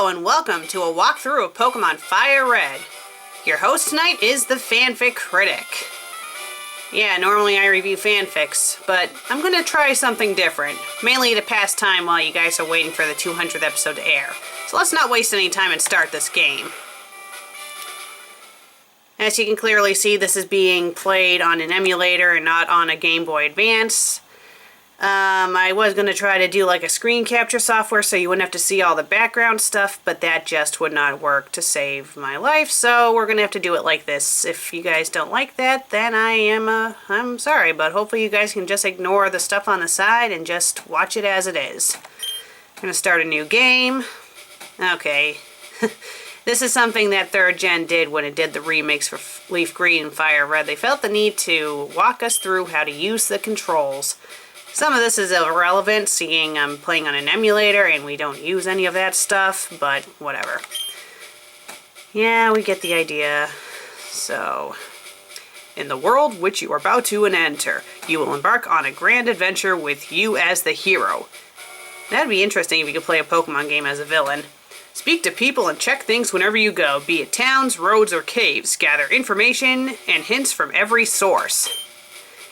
Hello and welcome to a walkthrough of Pokemon Fire Red. Your host tonight is the FanFic Critic. Yeah, normally I review fanfics, but I'm gonna try something different, mainly to pass time while you guys are waiting for the 200th episode to air. So let's not waste any time and start this game. As you can clearly see, this is being played on an emulator and not on a Game Boy Advance. I was going to try to do like a screen capture software so you wouldn't have to see all the background stuff, but that just would not work to save my life, so we're going to have to do it like this. If you guys don't like that, then I'm sorry, but hopefully you guys can just ignore the stuff on the side and just watch it as it is. I'm going to start a new game. Okay. This is something that 3rd Gen did when it did the remakes for Leaf Green and Fire Red. They felt the need to walk us through how to use the controls. Some of this is irrelevant, seeing I'm playing on an emulator and we don't use any of that stuff, but whatever. Yeah, we get the idea. So, in the world which you are about to enter, you will embark on a grand adventure with you as the hero. That'd be interesting if you could play a Pokemon game as a villain. Speak to people and check things whenever you go, be it towns, roads, or caves. Gather information and hints from every source.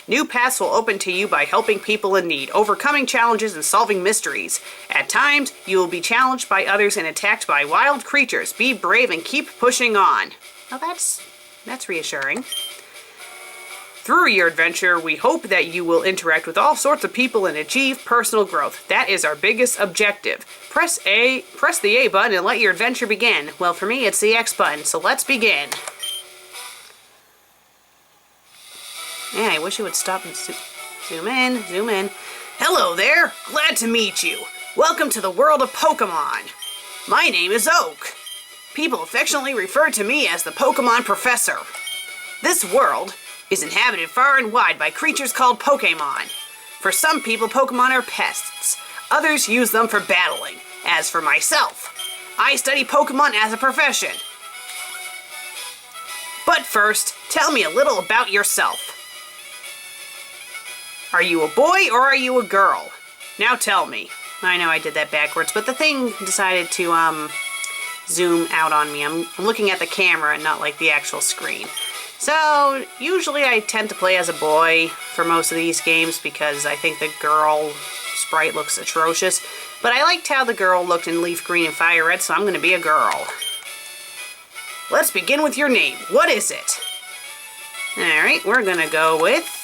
New paths will open to you by helping people in need, overcoming challenges and solving mysteries. At times, you will be challenged by others and attacked by wild creatures. Be brave and keep pushing on. Well, that's reassuring. Through your adventure, we hope that you will interact with all sorts of people and achieve personal growth. That is our biggest objective. Press the A button and let your adventure begin. Well, for me, it's the X button, so let's begin. Yeah, I wish it would stop and zoom in, zoom in. Hello there! Glad to meet you! Welcome to the world of Pokemon! My name is Oak. People affectionately refer to me as the Pokemon Professor. This world is inhabited far and wide by creatures called Pokemon. For some people, Pokemon are pests. Others use them for battling. As for myself, I study Pokemon as a profession. But first, tell me a little about yourself. Are you a boy or are you a girl? Now tell me. I know I did that backwards, but the thing decided to zoom out on me. I'm looking at the camera and not like the actual screen. So usually I tend to play as a boy for most of these games because I think the girl sprite looks atrocious. But I liked how the girl looked in Leaf Green and Fire Red, so I'm going to be a girl. Let's begin with your name. What is it? Alright, we're going to go with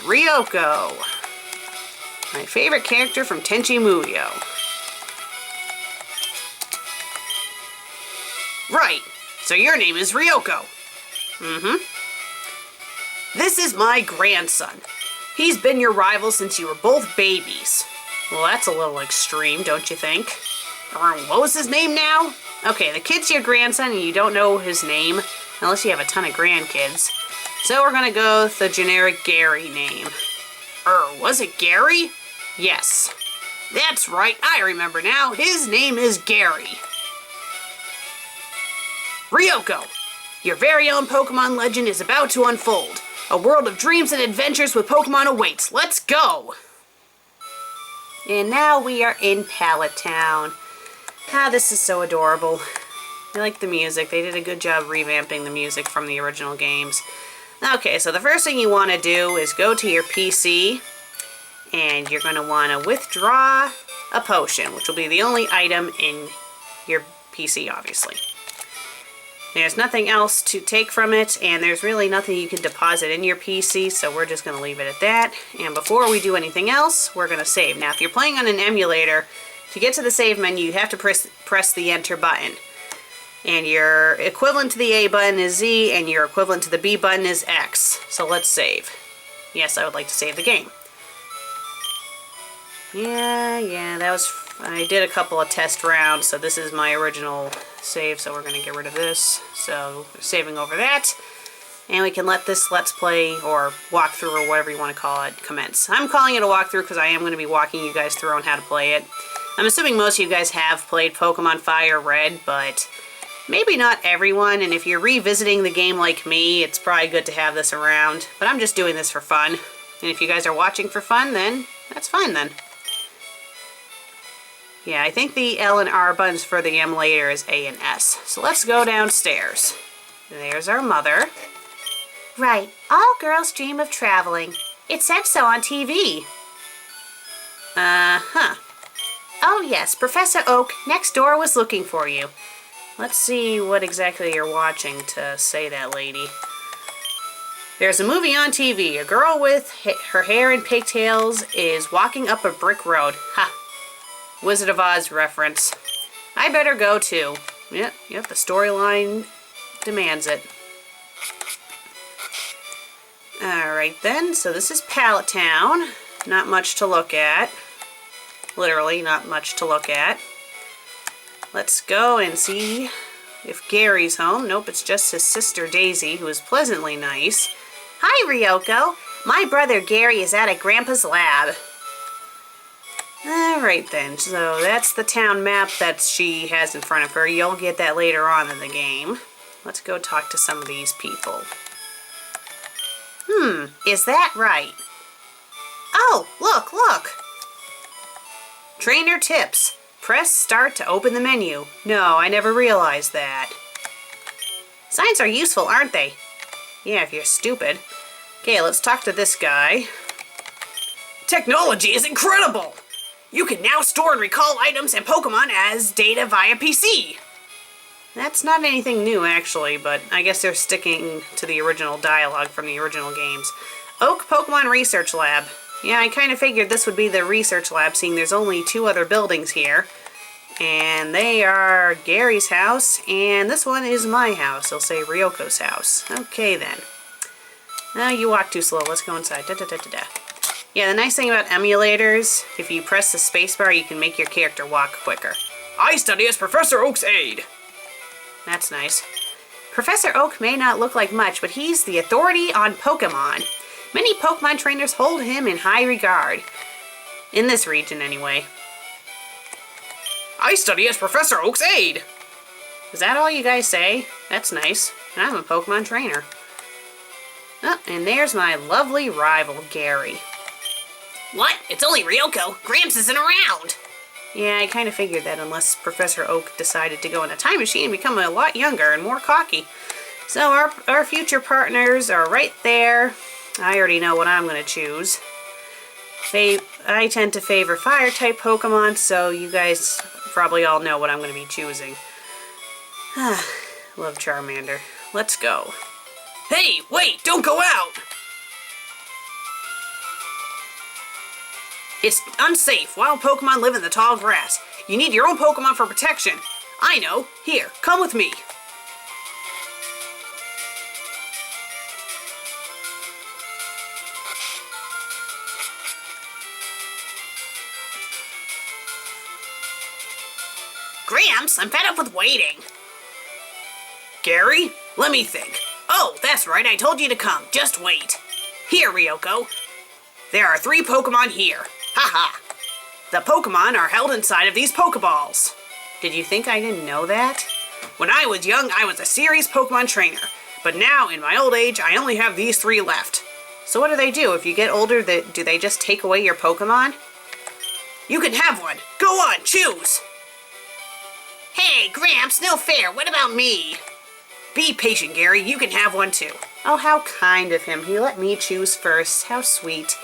Ryoko, my favorite character from Tenchi Muyo. Right, so your name is Ryoko. This is my grandson. He's been your rival since you were both babies. Well, that's a little extreme, don't you think? What was his name now? Okay, the kid's your grandson and you don't know his name, unless you have a ton of grandkids. So we're gonna go with the generic Gary name. Was it Gary? Yes. That's right, I remember now. His name is Gary. Ryoko, your very own Pokemon legend is about to unfold. A world of dreams and adventures with Pokemon awaits. Let's go! And now we are in Pallet Town. Ah, this is so adorable. I like the music. They did a good job revamping the music from the original games. Okay, so the first thing you want to do is go to your PC, and you're going to want to withdraw a potion, which will be the only item in your PC, obviously. There's nothing else to take from it, and there's really nothing you can deposit in your PC, so we're just going to leave it at that. And before we do anything else, we're going to save. Now, if you're playing on an emulator, to get to the save menu, you have to press the Enter button. And your equivalent to the A button is Z, and your equivalent to the B button is X. So let's save. Yes, I would like to save the game. Yeah, that was... I did a couple of test rounds, so this is my original save, so we're going to get rid of this. So, saving over that. And we can let this Let's Play, or walkthrough, or whatever you want to call it, commence. I'm calling it a walkthrough because I am going to be walking you guys through on how to play it. I'm assuming most of you guys have played Pokemon Fire Red, but maybe not everyone, and if you're revisiting the game like me, it's probably good to have this around. But I'm just doing this for fun. And if you guys are watching for fun, then that's fine then. Yeah, I think the L and R buttons for the emulator is A and S. So let's go downstairs. There's our mother. Right. All girls dream of traveling. It said so on TV. Uh-huh. Oh yes, Professor Oak next door was looking for you. Let's see what exactly you're watching to say that, lady. There's a movie on TV. A girl with her hair in pigtails is walking up a brick road. Ha! Wizard of Oz reference. I better go too. Yep, the storyline demands it. Alright then, so this is Pallet Town. Not much to look at. Literally, not much to look at. Let's go and see if Gary's home. Nope, it's just his sister Daisy, who is pleasantly nice. Hi, Ryoko. My brother Gary is at Grandpa's lab. Alright then, so that's the town map that she has in front of her. You'll get that later on in the game. Let's go talk to some of these people. Is that right? Oh, look! Trainer tips. Press start to open the menu. No, I never realized that. Signs are useful, aren't they? Yeah, if you're stupid. Okay, let's talk to this guy. Technology is incredible! You can now store and recall items and Pokemon as data via PC. That's not anything new, actually, but I guess they're sticking to the original dialogue from the original games. Oak Pokemon Research Lab. Yeah, I kind of figured this would be the research lab, seeing there's only 2 other buildings here. And they are Gary's house, and this one is my house. I'll say Ryoko's house. Okay, then. Now you walk too slow. Let's go inside. Yeah, the nice thing about emulators, if you press the spacebar, you can make your character walk quicker. I study as Professor Oak's aide. That's nice. Professor Oak may not look like much, but he's the authority on Pokemon. Many Pokemon trainers hold him in high regard. In this region, anyway. I study as Professor Oak's aide. Is that all you guys say? That's nice. And I'm a Pokemon trainer. Oh, and there's my lovely rival, Gary. What? It's only Ryoko. Gramps isn't around. Yeah, I kind of figured that unless Professor Oak decided to go in a time machine and become a lot younger and more cocky. So our future partners are right there. I already know what I'm going to choose. I tend to favor fire-type Pokemon, so you guys probably all know what I'm going to be choosing. Love Charmander. Let's go. Hey, wait! Don't go out! It's unsafe. Wild Pokemon live in the tall grass. You need your own Pokemon for protection. I know. Here, come with me. Gramps, I'm fed up with waiting. Gary, let me think. Oh, that's right, I told you to come. Just wait. Here, Ryoko. There are 3 Pokemon here. Haha. The Pokemon are held inside of these Pokeballs. Did you think I didn't know that? When I was young, I was a serious Pokemon trainer. But now, in my old age, I only have these 3 left. So what do they do? If you get older, do they just take away your Pokemon? You can have one. Go on, choose. Hey, Gramps, no fair. What about me? Be patient, Gary. You can have one too. Oh, how kind of him. He let me choose first. How sweet.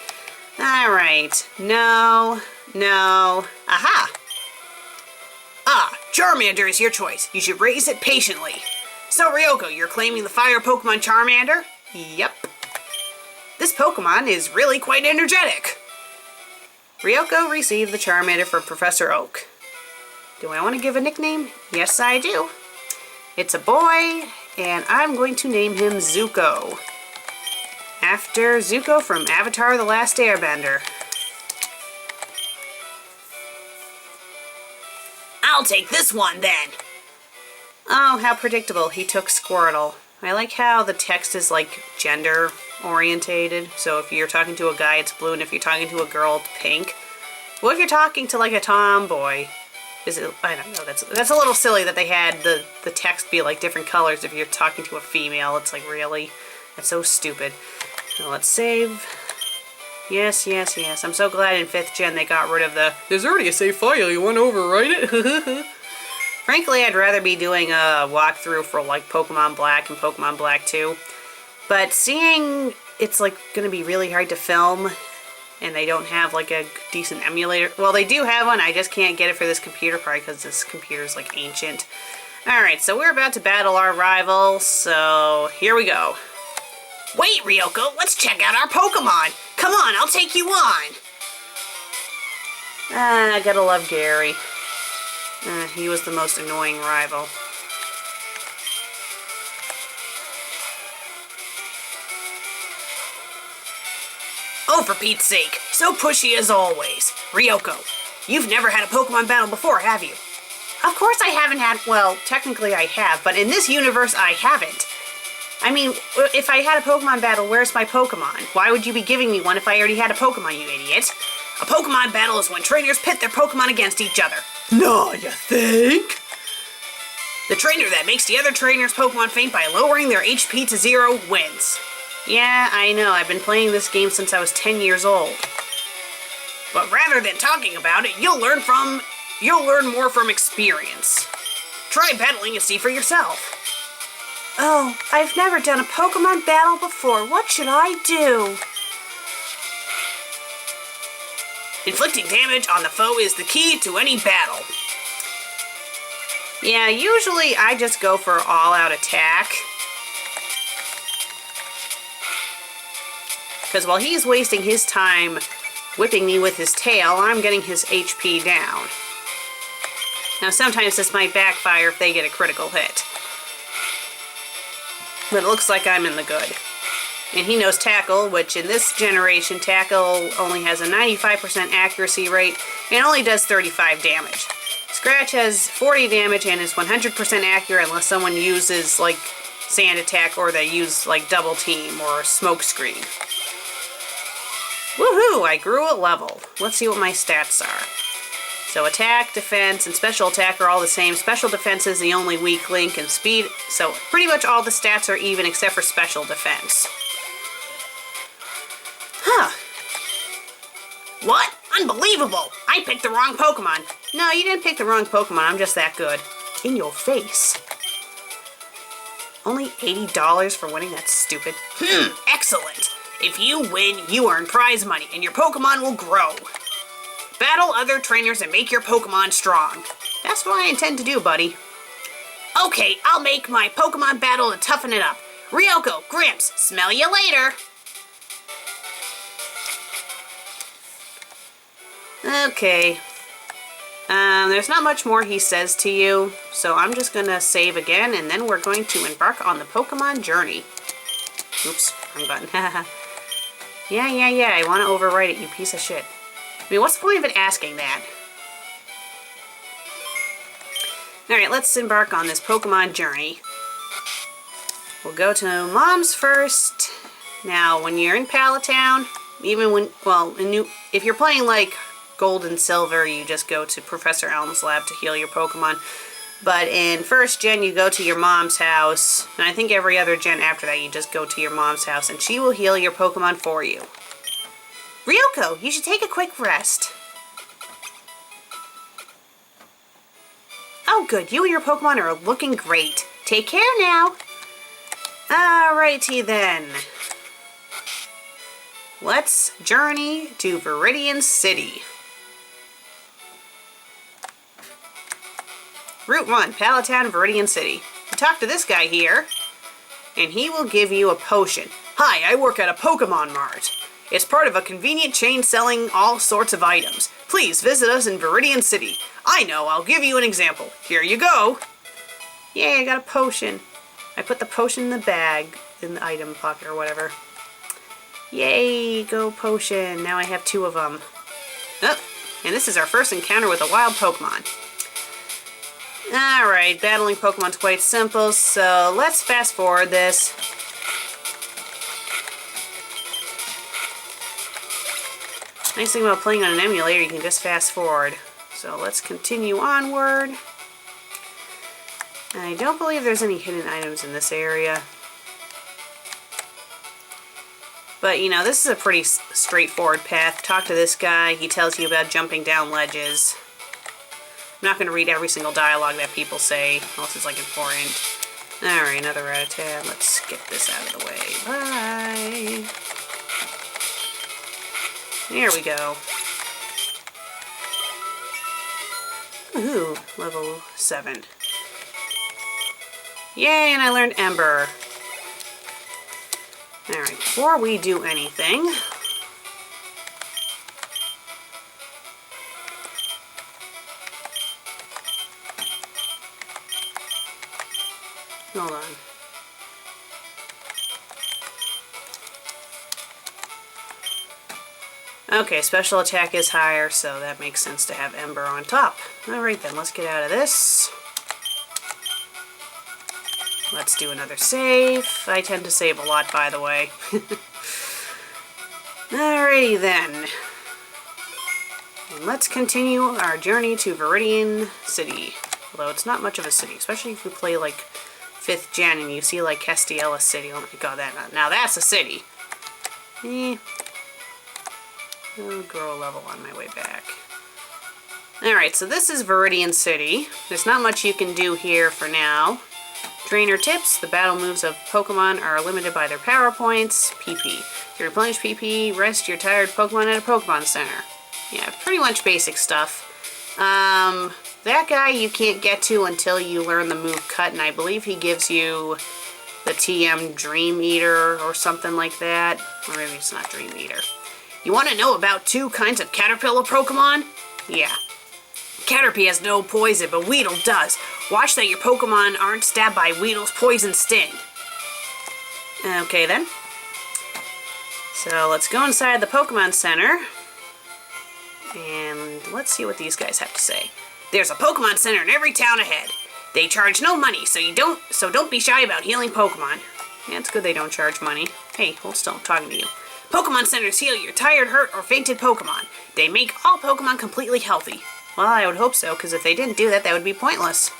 Alright. No. Aha! Ah, Charmander is your choice. You should raise it patiently. So, Ryoko, you're claiming the fire Pokemon Charmander? Yep. This Pokemon is really quite energetic. Ryoko received the Charmander from Professor Oak. Do I want to give a nickname? Yes, I do. It's a boy, and I'm going to name him Zuko. After Zuko from Avatar: The Last Airbender. I'll take this one, then. Oh, how predictable. He took Squirtle. I like how the text is, like, gender-orientated. So if you're talking to a guy, it's blue, and if you're talking to a girl, it's pink. What if you're talking to, like, a tomboy? Is it, I don't know, that's a little silly that they had the text be like different colors if you're talking to a female. It's like, really? That's so stupid. Now let's save. Yes, yes, yes. I'm so glad in 5th gen they got rid of the, there's already a save file, you want to overwrite it? Frankly, I'd rather be doing a walkthrough for like Pokemon Black and Pokemon Black 2. But seeing it's like going to be really hard to film and they don't have like a decent emulator. Well, they do have one, I just can't get it for this computer probably because this computer's like ancient. Alright, so we're about to battle our rival, so here we go. Wait, Ryoko, let's check out our Pokemon. Come on, I'll take you on. I gotta love Gary. He was the most annoying rival. Oh, for Pete's sake, so pushy as always. Ryoko, you've never had a Pokemon battle before, have you? Of course I haven't had, well, technically I have, but in this universe I haven't. I mean, if I had a Pokemon battle, where's my Pokemon? Why would you be giving me one if I already had a Pokemon, you idiot? A Pokemon battle is when trainers pit their Pokemon against each other. No, you think? The trainer that makes the other trainer's Pokemon faint by lowering their HP to 0 wins. Yeah, I know, I've been playing this game since I was 10 years old. But rather than talking about it, you'll learn more from experience. Try battling and see for yourself. Oh, I've never done a Pokemon battle before. What should I do? Inflicting damage on the foe is the key to any battle. Yeah, usually I just go for all-out attack. Because while he's wasting his time whipping me with his tail, I'm getting his HP down. Now sometimes this might backfire if they get a critical hit. But it looks like I'm in the good. And he knows Tackle, which in this generation, Tackle only has a 95% accuracy rate and only does 35 damage. Scratch has 40 damage and is 100% accurate unless someone uses like Sand Attack or they use like Double Team or Smoke Screen. Woohoo! I grew a level. Let's see what my stats are. So attack, defense, and special attack are all the same. Special defense is the only weak link, and speed, so pretty much all the stats are even except for special defense. Huh. What? Unbelievable! I picked the wrong Pokemon. No, you didn't pick the wrong Pokemon, I'm just that good. In your face. Only $80 for winning? That's stupid. Excellent! If you win, you earn prize money, and your Pokemon will grow. Battle other trainers and make your Pokemon strong. That's what I intend to do, buddy. Okay, I'll make my Pokemon battle to toughen it up. Ryoko, Gramps, smell you later. Okay. There's not much more he says to you, so I'm just gonna save again, and then we're going to embark on the Pokemon journey. Oops, wrong button. Yeah, I want to overwrite it, you piece of shit. I mean, what's the point of it asking that? Alright, let's embark on this Pokemon journey. We'll go to Mom's first. Now, when you're in Pallet Town, even when, well, if you're playing like Gold and Silver, you just go to Professor Elm's lab to heal your Pokemon. But in 1st gen, you go to your mom's house. And I think every other gen after that, you just go to your mom's house and she will heal your Pokemon for you. Ryoko, you should take a quick rest. Oh good, you and your Pokemon are looking great. Take care now. Alrighty then. Let's journey to Viridian City. Route 1, Pallet Town, Viridian City. You talk to this guy here, and he will give you a potion. Hi, I work at a Pokemon Mart. It's part of a convenient chain selling all sorts of items. Please visit us in Viridian City. I know, I'll give you an example. Here you go. Yay, I got a potion. I put the potion in the bag, in the item pocket or whatever. Yay, go potion. Now I have 2 of them. Oh, and this is our first encounter with a wild Pokemon. Alright, battling Pokemon's quite simple, so let's fast forward this. Nice thing about playing on an emulator, you can just fast forward. So let's continue onward. I don't believe there's any hidden items in this area. But, you know, this is a pretty straightforward path. Talk to this guy. He tells you about jumping down ledges. I'm not going to read every single dialogue that people say, unless it's, like, important. Alright, another rat-a-tat. Let's get this out of the way. Bye! There we go. Ooh, level 7. Yay, and I learned Ember. Alright, before we do anything... Hold on. Okay, special attack is higher, so that makes sense to have Ember on top. Alright then, let's get out of this. Let's do another save. I tend to save a lot, by the way. Alrighty then. And let's continue our journey to Viridian City. Although it's not much of a city, especially if you play like 5th gen and you see like Castiella City. Oh my god, now that's a city. I'll grow a level on my way back. Alright, so this is Viridian City. There's not much you can do here for now. Trainer tips. The battle moves of Pokemon are limited by their power points. PP. To replenish PP, rest your tired Pokemon at a Pokemon Center. Yeah, pretty much basic stuff. That guy you can't get to until you learn the move Cut, and I believe he gives you the TM Dream Eater or something like that. Or maybe it's not Dream Eater. You want to know about 2 kinds of Caterpillar Pokemon? Yeah. Caterpie has no poison, but Weedle does. Watch that your Pokemon aren't stabbed by Weedle's poison sting. Okay then. So let's go inside the Pokemon Center. And let's see what these guys have to say. There's a Pokemon Center in every town ahead. They charge no money, so don't be shy about healing Pokemon. Yeah, it's good they don't charge money. Hey, hold still, I'm talking to you. Pokemon Centers heal your tired, hurt, or fainted Pokemon. They make all Pokemon completely healthy. Well, I would hope so, because if they didn't do that, that would be pointless.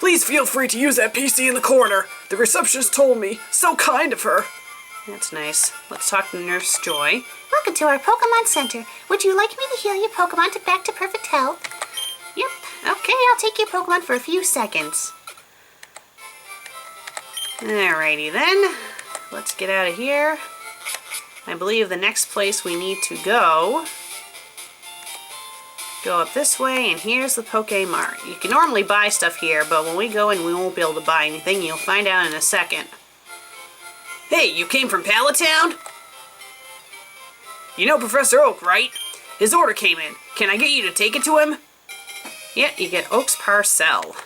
Please feel free to use that PC in the corner. The receptionist told me. So kind of her. That's nice. Let's talk to Nurse Joy. Welcome to our Pokemon Center. Would you like me to heal your Pokemon back to perfect health? Yep. Okay, I'll take your Pokemon for a few seconds. Alrighty then. Let's get out of here. I believe the next place we need to go up this way, and here's the Pokemart. You can normally buy stuff here, but when we go in, we won't be able to buy anything. You'll find out in a second. Hey, you came from Palatown? You know Professor Oak, right? His order came in. Can I get you to take it to him? Yeah, you get Oak's Parcel.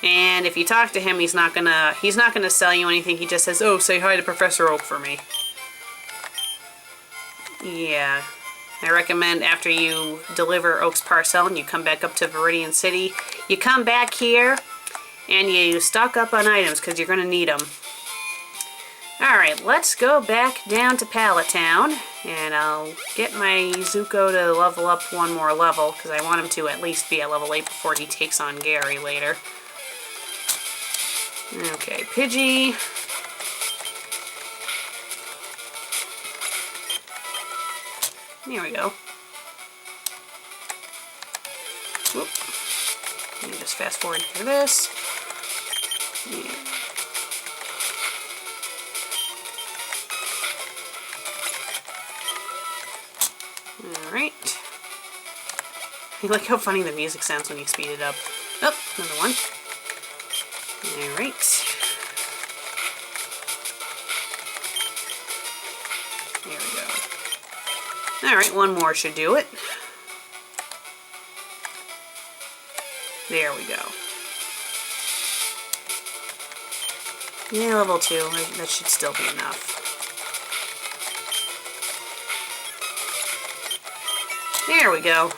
And if you talk to him, he's not gonna sell you anything. He just says, "Oh, say hi to Professor Oak for me." Yeah. I recommend after you deliver Oak's Parcel and you come back up to Viridian City, you come back here and you stock up on items because you're going to need them. Alright, let's go back down to Palatown, and I'll get my Zuko to level up one more level because I want him to at least be at level 8 before he takes on Gary later. Okay, Pidgey. There we go. Whoop. Let me just fast forward through this. Yeah. Alright. I like how funny the music sounds when you speed it up. Oh, another one. Alright. There we go. Alright, one more should do it. There we go. Yeah, level 2. That should still be enough. There we go.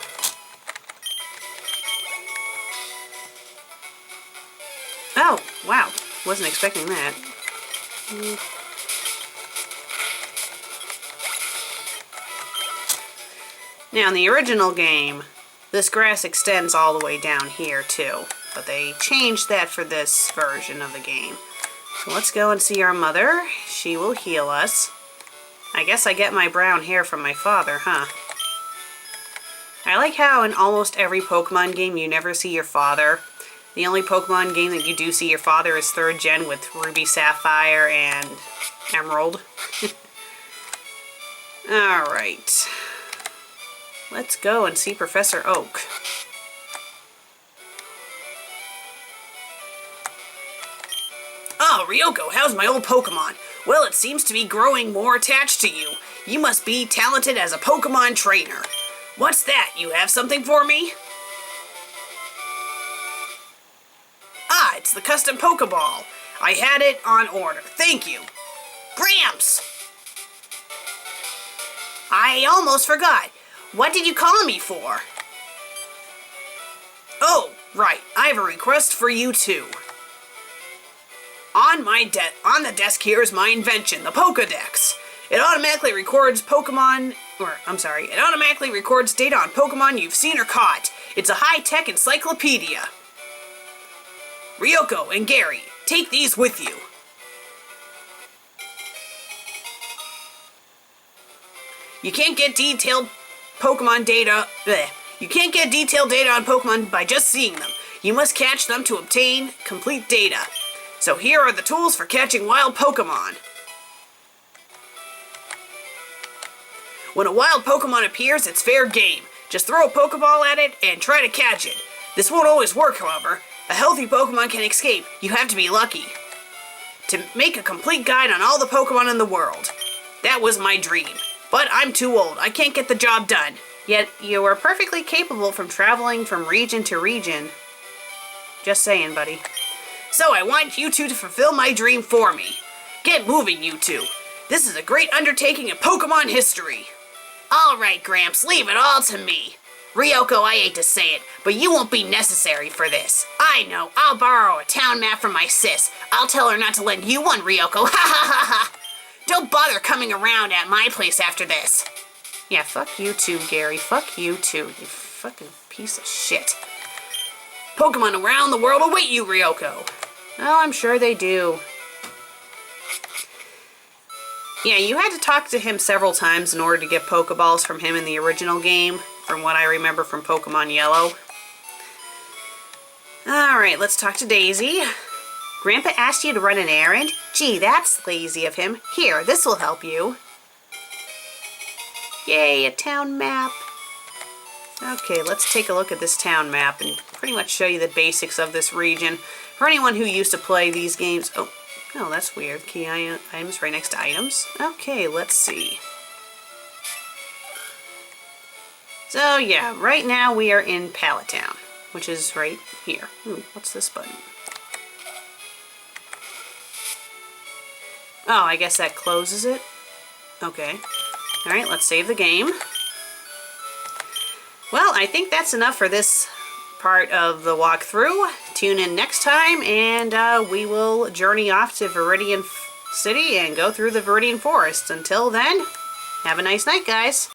Oh, wow. Wasn't expecting that. Now, in the original game, this grass extends all the way down here, too. But they changed that for this version of the game. So let's go and see our mother. She will heal us. I guess I get my brown hair from my father, huh? I like how in almost every Pokemon game you never see your father. The only Pokemon game that you do see your father is 3rd gen with Ruby, Sapphire, and Emerald. Alright. Let's go and see Professor Oak. Oh, Ryoko, how's my old Pokemon? Well, it seems to be growing more attached to you. You must be talented as a Pokemon trainer. What's that? You have something for me? Ah, it's the custom Pokeball. I had it on order. Thank you. Gramps! I almost forgot. What did you call me for? Oh, right. I have a request for you too. On the desk here is my invention, the Pokédex. It automatically records it automatically records data on Pokemon you've seen or caught. It's a high-tech encyclopedia. Ryoko and Gary, take these with you. You can't get detailed Pokemon data. You can't get detailed data on Pokemon by just seeing them. You must catch them to obtain complete data. So here are the tools for catching wild Pokemon. When a wild Pokemon appears, it's fair game. Just throw a Pokeball at it and try to catch it. This won't always work, however. A healthy Pokemon can escape. You have to be lucky. To make a complete guide on all the Pokemon in the world. That was my dream. But I'm too old. I can't get the job done. Yet you are perfectly capable from traveling from region to region. Just saying, buddy. So I want you two to fulfill my dream for me. Get moving, you two. This is a great undertaking in Pokemon history. Alright, Gramps, leave it all to me. Ryoko, I hate to say it, but you won't be necessary for this. I know, I'll borrow a town map from my sis. I'll tell her not to lend you one, Ryoko. Ha ha ha ha! Don't bother coming around at my place after this. Yeah, fuck you too, Gary. Fuck you too, you fucking piece of shit. Pokemon around the world await you, Ryoko. Oh, I'm sure they do. Yeah, you had to talk to him several times in order to get Pokeballs from him in the original game, from what I remember from Pokemon Yellow. Alright, let's talk to Daisy. Grandpa asked you to run an errand? Gee, that's lazy of him. Here, this will help you. Yay, a town map. Okay, let's take a look at this town map and pretty much show you the basics of this region. For anyone who used to play these games... Oh, that's weird. Key items right next to items. Okay, let's see. So, yeah, right now we are in Pallet Town, which is right here. Ooh, what's this button? Oh, I guess that closes it. Okay. Alright, let's save the game. Well, I think that's enough for this part of the walkthrough. Tune in next time, and we will journey off to Viridian City and go through the Viridian Forest. Until then, have a nice night, guys.